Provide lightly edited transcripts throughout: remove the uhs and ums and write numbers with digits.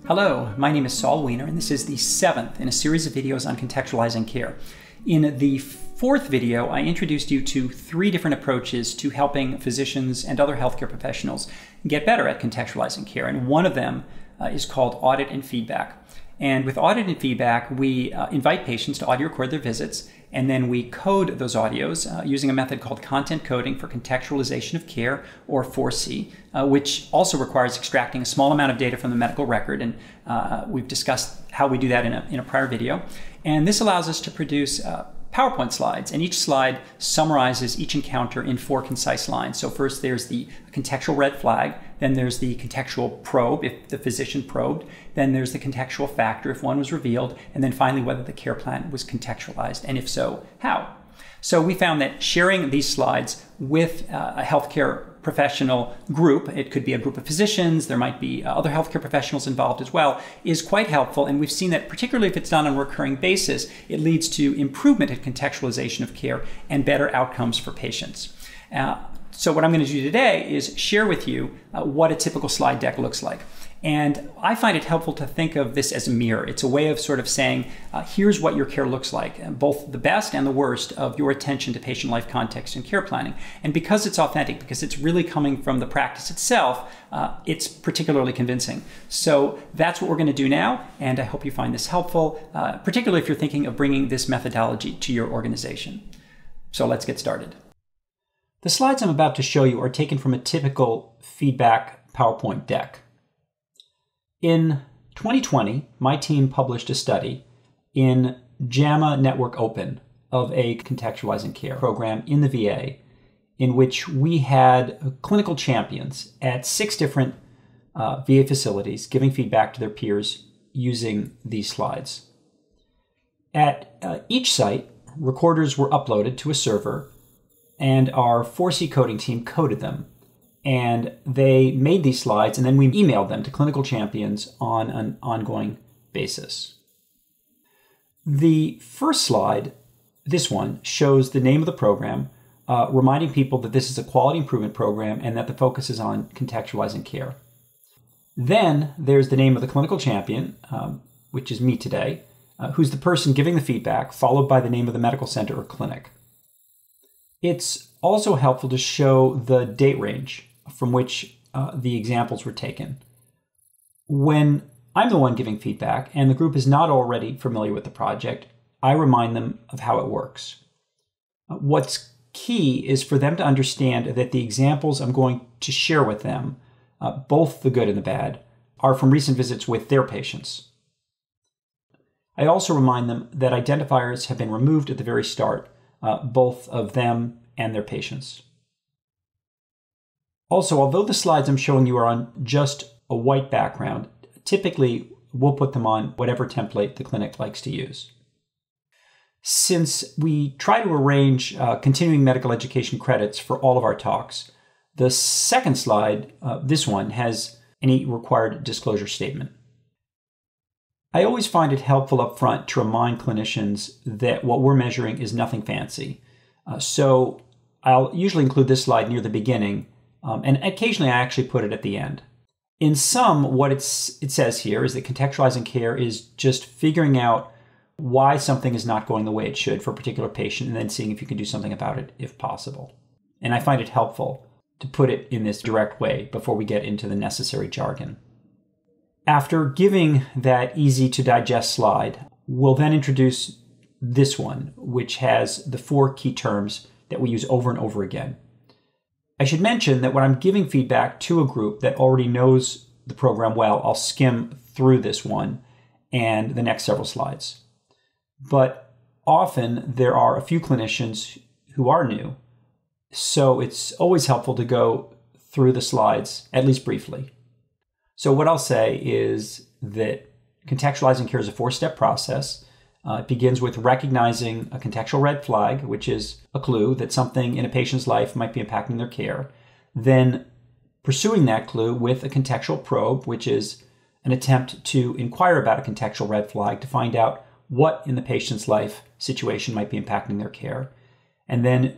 Hello, my name is Saul Wiener, and this is the 7th in a series of videos on contextualizing care. In the 4th video, I introduced you to 3 different approaches to helping physicians and other healthcare professionals get better at contextualizing care, and one of them is called Audit and Feedback. And with Audit and Feedback, we invite patients to audio record their visits, and then we code those audios using a method called content coding for contextualization of care, or 4C, which also requires extracting a small amount of data from the medical record. And we've discussed how we do that in a prior video. And this allows us to produce PowerPoint slides, and each slide summarizes each encounter in 4 concise lines. So first there's the contextual red flag, then there's the contextual probe if the physician probed, then there's the contextual factor if one was revealed, and then finally whether the care plan was contextualized, and if so, how. So we found that sharing these slides with a healthcare professional group, it could be a group of physicians, there might be other healthcare professionals involved as well, is quite helpful. And we've seen that particularly if it's done on a recurring basis, it leads to improvement in contextualization of care and better outcomes for patients. So what I'm going to do today is share with you what a typical slide deck looks like. And I find it helpful to think of this as a mirror. It's a way of sort of saying, here's what your care looks like, both the best and the worst of your attention to patient life context and care planning. And because it's authentic, because it's really coming from the practice itself, it's particularly convincing. So that's what we're going to do now, and I hope you find this helpful, particularly if you're thinking of bringing this methodology to your organization. So let's get started. The slides I'm about to show you are taken from a typical feedback PowerPoint deck. In 2020, my team published a study in JAMA Network Open of a contextualizing care program in the VA, in which we had clinical champions at 6 different VA facilities giving feedback to their peers using these slides. At each site, recorders were uploaded to a server, and our 4C coding team coded them. And they made these slides, and then we emailed them to clinical champions on an ongoing basis. The first slide, this one, shows the name of the program, reminding people that this is a quality improvement program and that the focus is on contextualizing care. Then there's the name of the clinical champion, which is me today, who's the person giving the feedback, followed by the name of the medical center or clinic. It's also helpful to show the date range from which the examples were taken. When I'm the one giving feedback and the group is not already familiar with the project, I remind them of how it works. What's key is for them to understand that the examples I'm going to share with them, both the good and the bad, are from recent visits with their patients. I also remind them that identifiers have been removed at the very start, both of them and their patients. Also, although the slides I'm showing you are on just a white background, typically we'll put them on whatever template the clinic likes to use. Since we try to arrange continuing medical education credits for all of our talks, the second slide, this one, has any required disclosure statement. I always find it helpful up front to remind clinicians that what we're measuring is nothing fancy. So I'll usually include this slide near the beginning, and occasionally I actually put it at the end. In sum, what it says here is that contextualizing care is just figuring out why something is not going the way it should for a particular patient, and then seeing if you can do something about it if possible. And I find it helpful to put it in this direct way before we get into the necessary jargon. After giving that easy to digest slide, we'll then introduce this one, which has the 4 key terms that we use over and over again. I should mention that when I'm giving feedback to a group that already knows the program well, I'll skim through this one and the next several slides. But often there are a few clinicians who are new, so it's always helpful to go through the slides, at least briefly. So what I'll say is that contextualizing care is a 4-step process. It begins with recognizing a contextual red flag, which is a clue that something in a patient's life might be impacting their care. Then pursuing that clue with a contextual probe, which is an attempt to inquire about a contextual red flag to find out what in the patient's life situation might be impacting their care. And then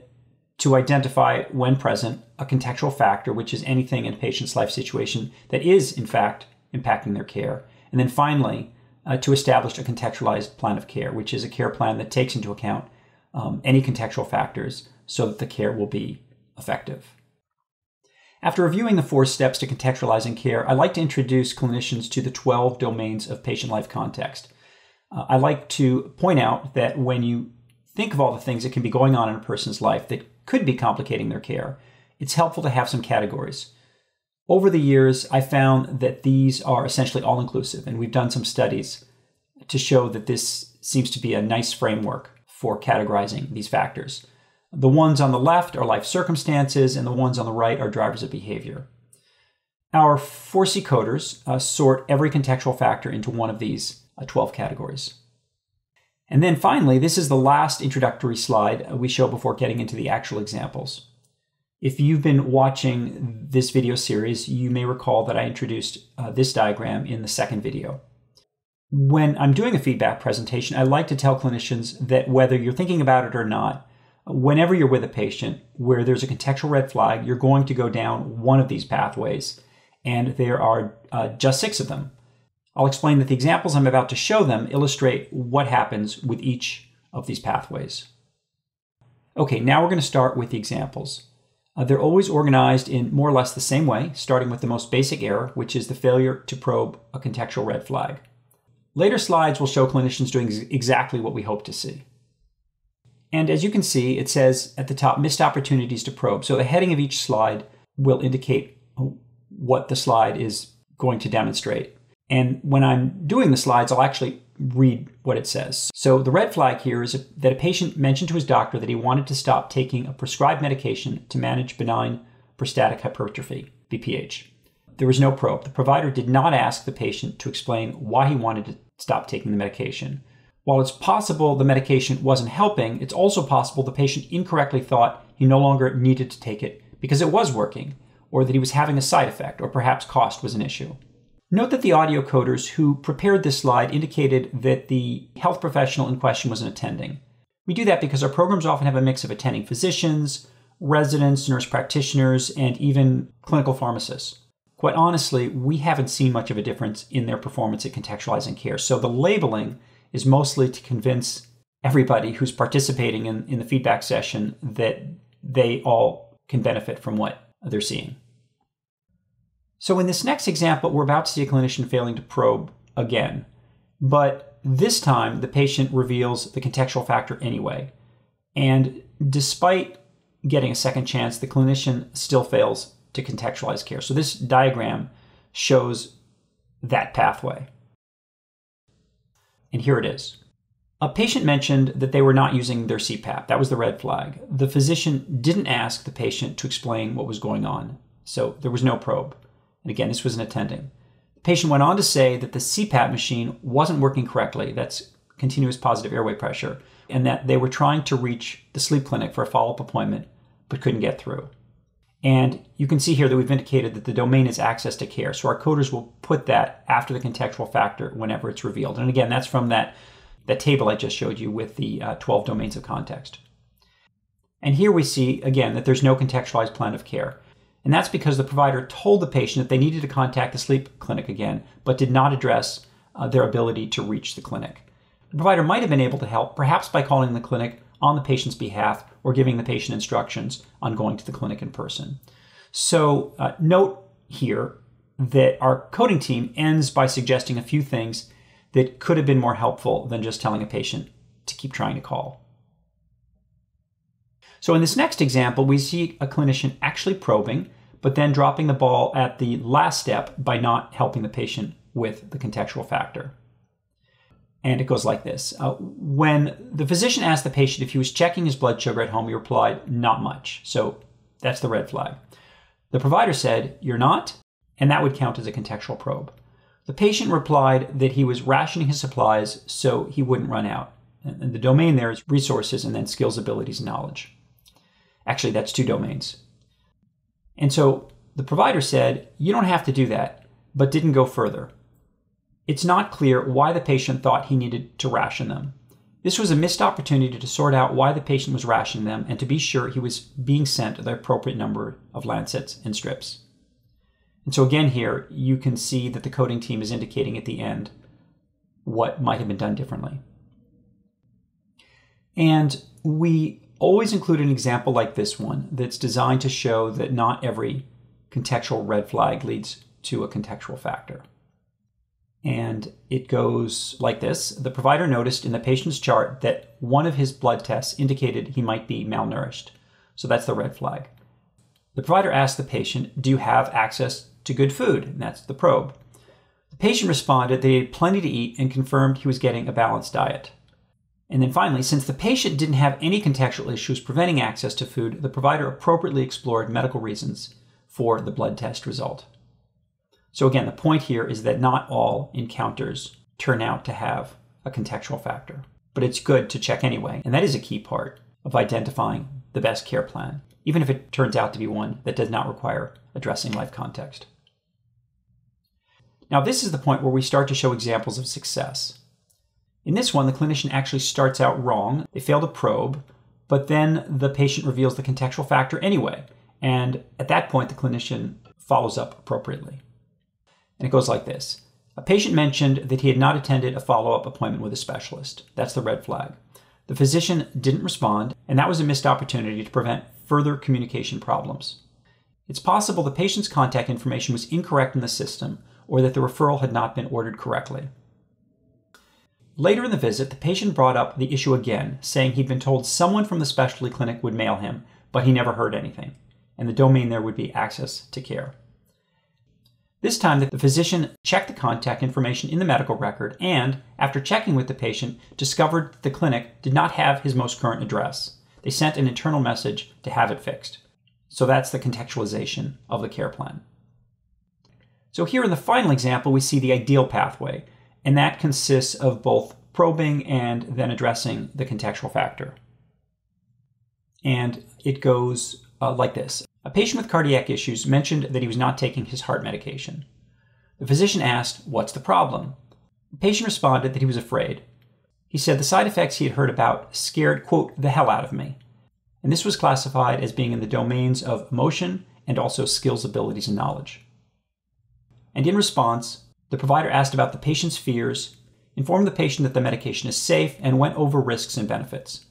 to identify, when present, a contextual factor, which is anything in a patient's life situation that is, in fact, impacting their care. And then finally, to establish a contextualized plan of care, which is a care plan that takes into account any contextual factors so that the care will be effective. After reviewing the 4 steps to contextualizing care, I like to introduce clinicians to the 12 domains of patient life context. I like to point out that when you think of all the things that can be going on in a person's life that could be complicating their care, it's helpful to have some categories. Over the years, I found that these are essentially all-inclusive, and we've done some studies to show that this seems to be a nice framework for categorizing these factors. The ones on the left are life circumstances, and the ones on the right are drivers of behavior. Our 4C coders sort every contextual factor into one of these 12 categories. And then finally, this is the last introductory slide we show before getting into the actual examples. If you've been watching this video series, you may recall that I introduced this diagram in the second video. When I'm doing a feedback presentation, I like to tell clinicians that whether you're thinking about it or not, whenever you're with a patient where there's a contextual red flag, you're going to go down one of these pathways, and there are just 6 of them. I'll explain that the examples I'm about to show them illustrate what happens with each of these pathways. Okay, now we're going to start with the examples. They're always organized in more or less the same way, starting with the most basic error, which is the failure to probe a contextual red flag. Later slides will show clinicians doing exactly what we hope to see. And as you can see, it says at the top, missed opportunities to probe. So the heading of each slide will indicate what the slide is going to demonstrate. And when I'm doing the slides, I'll actually read what it says. So the red flag here is that a patient mentioned to his doctor that he wanted to stop taking a prescribed medication to manage benign prostatic hypertrophy, BPH. There was no probe. The provider did not ask the patient to explain why he wanted to stop taking the medication. While it's possible the medication wasn't helping, it's also possible the patient incorrectly thought he no longer needed to take it because it was working, or that he was having a side effect, or perhaps cost was an issue. Note that the audio coders who prepared this slide indicated that the health professional in question was an attending. We do that because our programs often have a mix of attending physicians, residents, nurse practitioners, and even clinical pharmacists. Quite honestly, we haven't seen much of a difference in their performance at contextualizing care, so the labeling is mostly to convince everybody who's participating in the feedback session that they all can benefit from what they're seeing. So in this next example, we're about to see a clinician failing to probe again, but this time the patient reveals the contextual factor anyway. And despite getting a second chance, the clinician still fails to contextualize care. So this diagram shows that pathway. And here it is. A patient mentioned that they were not using their CPAP. That was the red flag. The physician didn't ask the patient to explain what was going on, so there was no probe. And again, this was an attending. The patient went on to say that the CPAP machine wasn't working correctly, that's continuous positive airway pressure, and that they were trying to reach the sleep clinic for a follow-up appointment, but couldn't get through. And you can see here that we've indicated that the domain is access to care. So our coders will put that after the contextual factor whenever it's revealed. And again, that's from that table I just showed you with the 12 domains of context. And here we see, again, that there's no contextualized plan of care. And that's because the provider told the patient that they needed to contact the sleep clinic again, but did not address their ability to reach the clinic. The provider might have been able to help, perhaps by calling the clinic on the patient's behalf or giving the patient instructions on going to the clinic in person. So note here that our coding team ends by suggesting a few things that could have been more helpful than just telling a patient to keep trying to call. So in this next example, we see a clinician actually probing, but then dropping the ball at the last step by not helping the patient with the contextual factor. And it goes like this. When the physician asked the patient if he was checking his blood sugar at home, he replied, "Not much." So that's the red flag. The provider said, "You're not?" And that would count as a contextual probe. The patient replied that he was rationing his supplies so he wouldn't run out. And the domain there is resources and then skills, abilities, and knowledge. Actually, that's 2 domains. And so the provider said, "You don't have to do that," but didn't go further. It's not clear why the patient thought he needed to ration them. This was a missed opportunity to sort out why the patient was rationing them and to be sure he was being sent the appropriate number of lancets and strips. And so again here, you can see that the coding team is indicating at the end what might have been done differently. And we always include an example like this one that's designed to show that not every contextual red flag leads to a contextual factor. And it goes like this. The provider noticed in the patient's chart that one of his blood tests indicated he might be malnourished. So that's the red flag. The provider asked the patient, "Do you have access to good food?" And that's the probe. The patient responded that he had plenty to eat and confirmed he was getting a balanced diet. And then finally, since the patient didn't have any contextual issues preventing access to food, the provider appropriately explored medical reasons for the blood test result. So again, the point here is that not all encounters turn out to have a contextual factor, but it's good to check anyway. And that is a key part of identifying the best care plan, even if it turns out to be one that does not require addressing life context. Now, this is the point where we start to show examples of success. In this one, the clinician actually starts out wrong. They fail to probe, but then the patient reveals the contextual factor anyway. And at that point, the clinician follows up appropriately. And it goes like this. A patient mentioned that he had not attended a follow-up appointment with a specialist. That's the red flag. The physician didn't respond, and that was a missed opportunity to prevent further communication problems. It's possible the patient's contact information was incorrect in the system, or that the referral had not been ordered correctly. Later in the visit, the patient brought up the issue again, saying he'd been told someone from the specialty clinic would mail him, but he never heard anything, and the domain there would be access to care. This time, the physician checked the contact information in the medical record and, after checking with the patient, discovered that the clinic did not have his most current address. They sent an internal message to have it fixed. So that's the contextualization of the care plan. So here in the final example, we see the ideal pathway, and that consists of both probing and then addressing the contextual factor. And it goes like this. A patient with cardiac issues mentioned that he was not taking his heart medication. The physician asked, "What's the problem?" The patient responded that he was afraid. He said the side effects he had heard about scared, quote, "the hell out of me." And this was classified as being in the domains of emotion and also skills, abilities, and knowledge. And in response, the provider asked about the patient's fears, informed the patient that the medication is safe, and went over risks and benefits.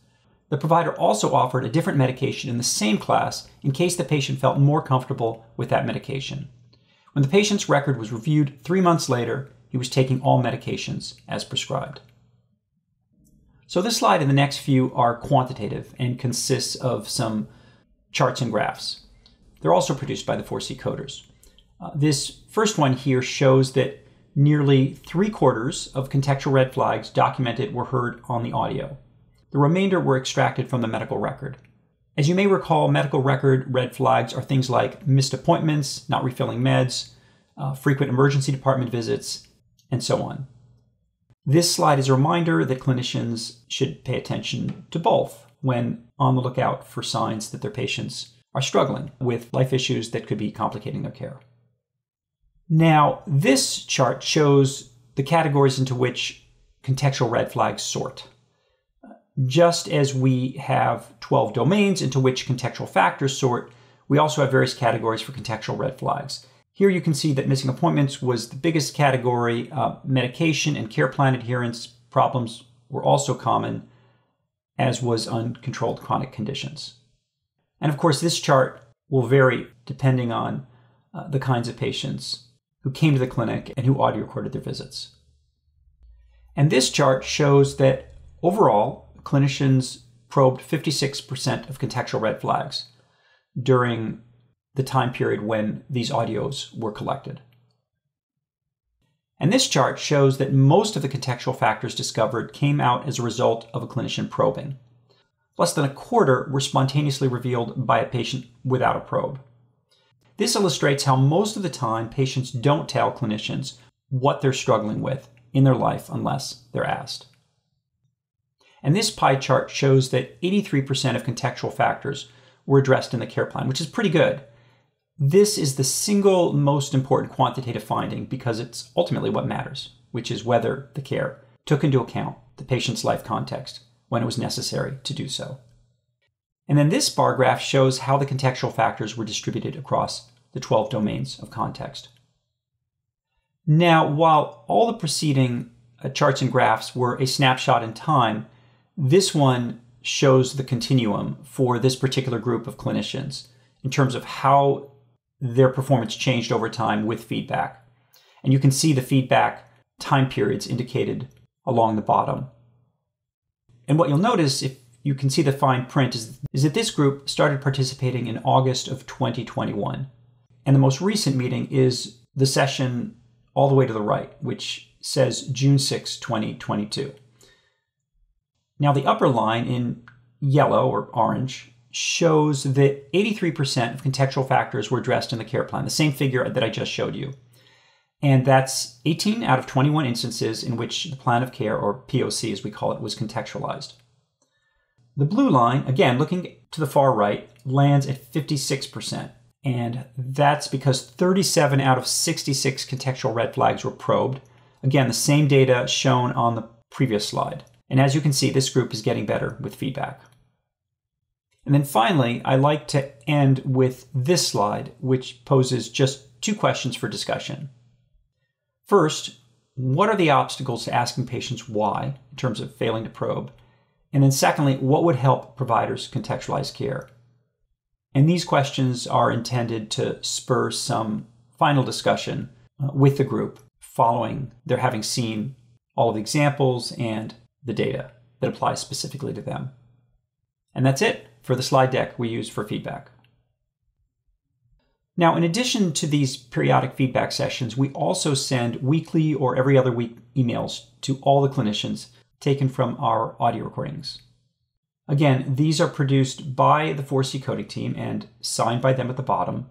The provider also offered a different medication in the same class in case the patient felt more comfortable with that medication. When the patient's record was reviewed 3 months later, he was taking all medications as prescribed. So this slide and the next few are quantitative and consists of some charts and graphs. They're also produced by the 4C coders. This first one here shows that nearly 3/4 of contextual red flags documented were heard on the audio. The remainder were extracted from the medical record. As you may recall, medical record red flags are things like missed appointments, not refilling meds, frequent emergency department visits, and so on. This slide is a reminder that clinicians should pay attention to both when on the lookout for signs that their patients are struggling with life issues that could be complicating their care. Now, this chart shows the categories into which contextual red flags sort. Just as we have 12 domains into which contextual factors sort, we also have various categories for contextual red flags. Here you can see that missing appointments was the biggest category. Medication and care plan adherence problems were also common, as was uncontrolled chronic conditions. And of course, this chart will vary depending on the kinds of patients who came to the clinic and who audio recorded their visits. And this chart shows that overall, clinicians probed 56% of contextual red flags during the time period when these audios were collected. And this chart shows that most of the contextual factors discovered came out as a result of a clinician probing. Less than 1/4 were spontaneously revealed by a patient without a probe. This illustrates how most of the time patients don't tell clinicians what they're struggling with in their life unless they're asked. And this pie chart shows that 83% of contextual factors were addressed in the care plan, which is pretty good. This is the single most important quantitative finding because it's ultimately what matters, which is whether the care took into account the patient's life context when it was necessary to do so. And then this bar graph shows how the contextual factors were distributed across the 12 domains of context. Now, while all the preceding charts and graphs were a snapshot in time, this one shows the continuum for this particular group of clinicians in terms of how their performance changed over time with feedback. And you can see the feedback time periods indicated along the bottom. And what you'll notice, if you can see the fine print, is that this group started participating in August of 2021. And the most recent meeting is the session all the way to the right, which says June 6, 2022. Now the upper line in yellow or orange shows that 83% of contextual factors were addressed in the care plan, the same figure that I just showed you. And that's 18 out of 21 instances in which the plan of care, or POC as we call it, was contextualized. The blue line, again, looking to the far right, lands at 56%. And that's because 37 out of 66 contextual red flags were probed. Again, the same data shown on the previous slide. And as you can see, this group is getting better with feedback. And then finally, I like to end with this slide, which poses just 2 questions for discussion. First, what are the obstacles to asking patients why in terms of failing to probe? And then secondly, what would help providers contextualize care? And these questions are intended to spur some final discussion with the group following their having seen all of the examples and the data that applies specifically to them. And that's it for the slide deck we use for feedback. Now, in addition to these periodic feedback sessions, we also send weekly or every other week emails to all the clinicians taken from our audio recordings. Again, these are produced by the 4C coding team and signed by them at the bottom.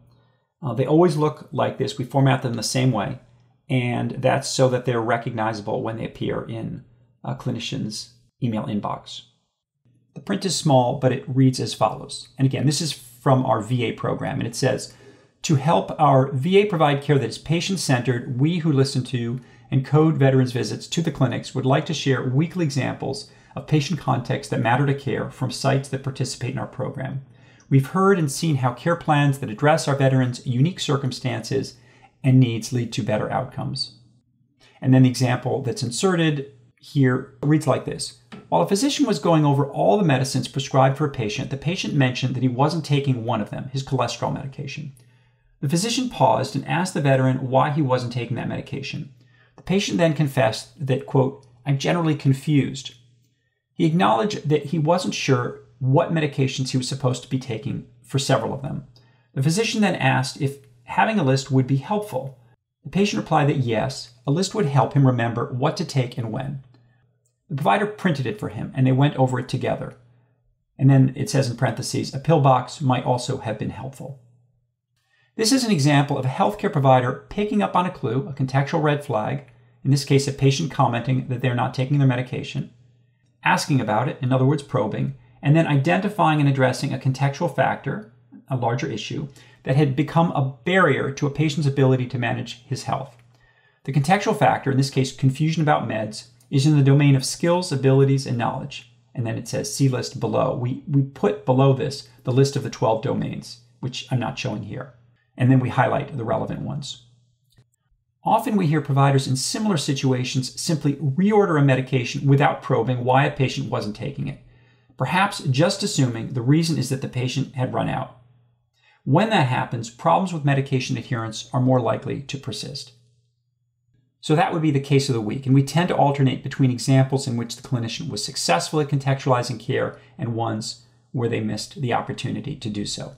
They always look like this. We format them the same way, and that's so that they're recognizable when they appear in a clinician's email inbox. The print is small, but it reads as follows. And again, this is from our VA program, and it says, "To help our VA provide care that is patient-centered, we who listen to and code veterans' visits to the clinics would like to share weekly examples of patient context that matter to care from sites that participate in our program. We've heard and seen how care plans that address our veterans' unique circumstances and needs lead to better outcomes." And then the example that's inserted here reads like this. "While a physician was going over all the medicines prescribed for a patient, the patient mentioned that he wasn't taking one of them, his cholesterol medication. The physician paused and asked the veteran why he wasn't taking that medication. The patient then confessed that, quote, 'I'm generally confused.' He acknowledged that he wasn't sure what medications he was supposed to be taking for several of them. The physician then asked if having a list would be helpful. The patient replied that yes, a list would help him remember what to take and when. The provider printed it for him, and they went over it together. And then it says in parentheses, a pill box might also have been helpful." This is an example of a healthcare provider picking up on a clue, a contextual red flag, in this case a patient commenting that they're not taking their medication, asking about it, in other words probing, and then identifying and addressing a contextual factor, a larger issue, that had become a barrier to a patient's ability to manage his health. The contextual factor, in this case confusion about meds, is in the domain of skills, abilities, and knowledge. And then it says see list below. We put below this the list of the 12 domains, which I'm not showing here. And then we highlight the relevant ones. Often we hear providers in similar situations simply reorder a medication without probing why a patient wasn't taking it, perhaps just assuming the reason is that the patient had run out. When that happens, problems with medication adherence are more likely to persist. So that would be the case of the week, and we tend to alternate between examples in which the clinician was successful at contextualizing care and ones where they missed the opportunity to do so.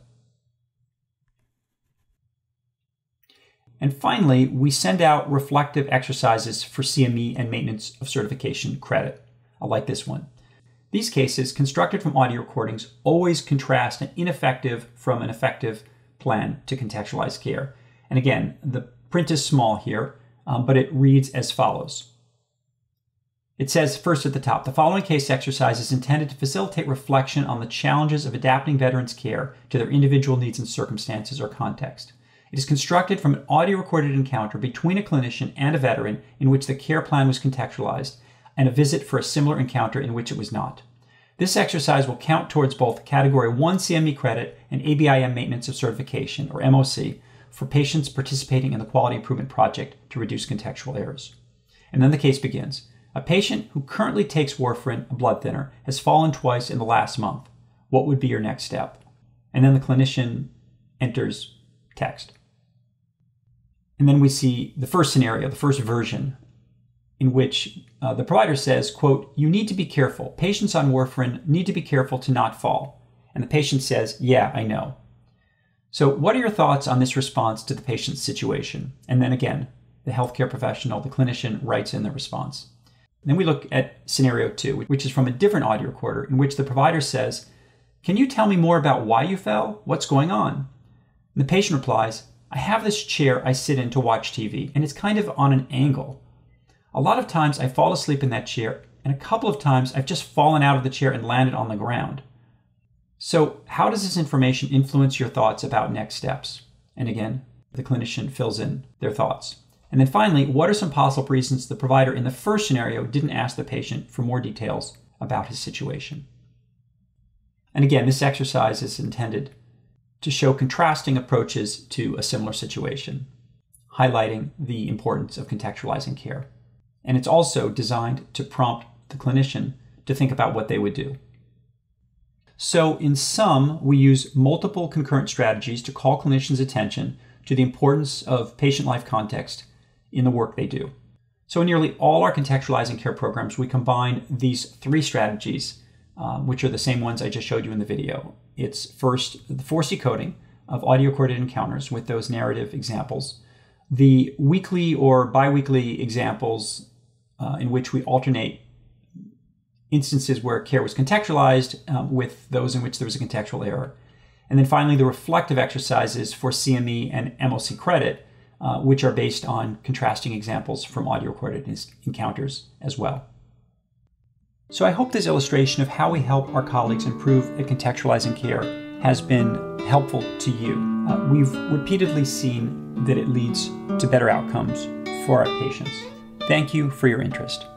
And finally, we send out reflective exercises for CME and maintenance of certification credit. I like this one. These cases, constructed from audio recordings, always contrast an ineffective from an effective plan to contextualize care. And again, the print is small here, but it reads as follows. It says first at the top, the following case exercise is intended to facilitate reflection on the challenges of adapting veterans' care to their individual needs and circumstances or context. It is constructed from an audio-recorded encounter between a clinician and a veteran in which the care plan was contextualized, and a visit for a similar encounter in which it was not. This exercise will count towards both Category 1 CME credit and ABIM Maintenance of Certification, or MOC, for patients participating in the quality improvement project to reduce contextual errors. And then the case begins. A patient who currently takes warfarin, a blood thinner, has fallen twice in the last month. What would be your next step? And then the clinician enters text. And then we see the first scenario, the first version, in which the provider says, quote, "You need to be careful. Patients on warfarin need to be careful to not fall." And the patient says, "Yeah, I know." So what are your thoughts on this response to the patient's situation? And then again, the healthcare professional, the clinician, writes in the response. Then we look at scenario 2, which is from a different audio recorder, in which the provider says, "Can you tell me more about why you fell? What's going on?" And the patient replies, "I have this chair I sit in to watch TV, and it's kind of on an angle. A lot of times I fall asleep in that chair, and a couple of times I've just fallen out of the chair and landed on the ground. So how does this information influence your thoughts about next steps?" And again, the clinician fills in their thoughts. And then finally, what are some possible reasons the provider in the first scenario didn't ask the patient for more details about his situation? And again, this exercise is intended to show contrasting approaches to a similar situation, highlighting the importance of contextualizing care. And it's also designed to prompt the clinician to think about what they would do. So in sum, we use multiple concurrent strategies to call clinicians' attention to the importance of patient life context in the work they do. So in nearly all our contextualizing care programs, we combine these 3 strategies, which are the same ones I just showed you in the video. It's first the forced decoding of audio-recorded encounters with those narrative examples, the weekly or biweekly examples in which we alternate instances where care was contextualized with those in which there was a contextual error. And then finally, the reflective exercises for CME and MOC credit, which are based on contrasting examples from audio-recorded encounters as well. So I hope this illustration of how we help our colleagues improve at contextualizing care has been helpful to you. We've repeatedly seen that it leads to better outcomes for our patients. Thank you for your interest.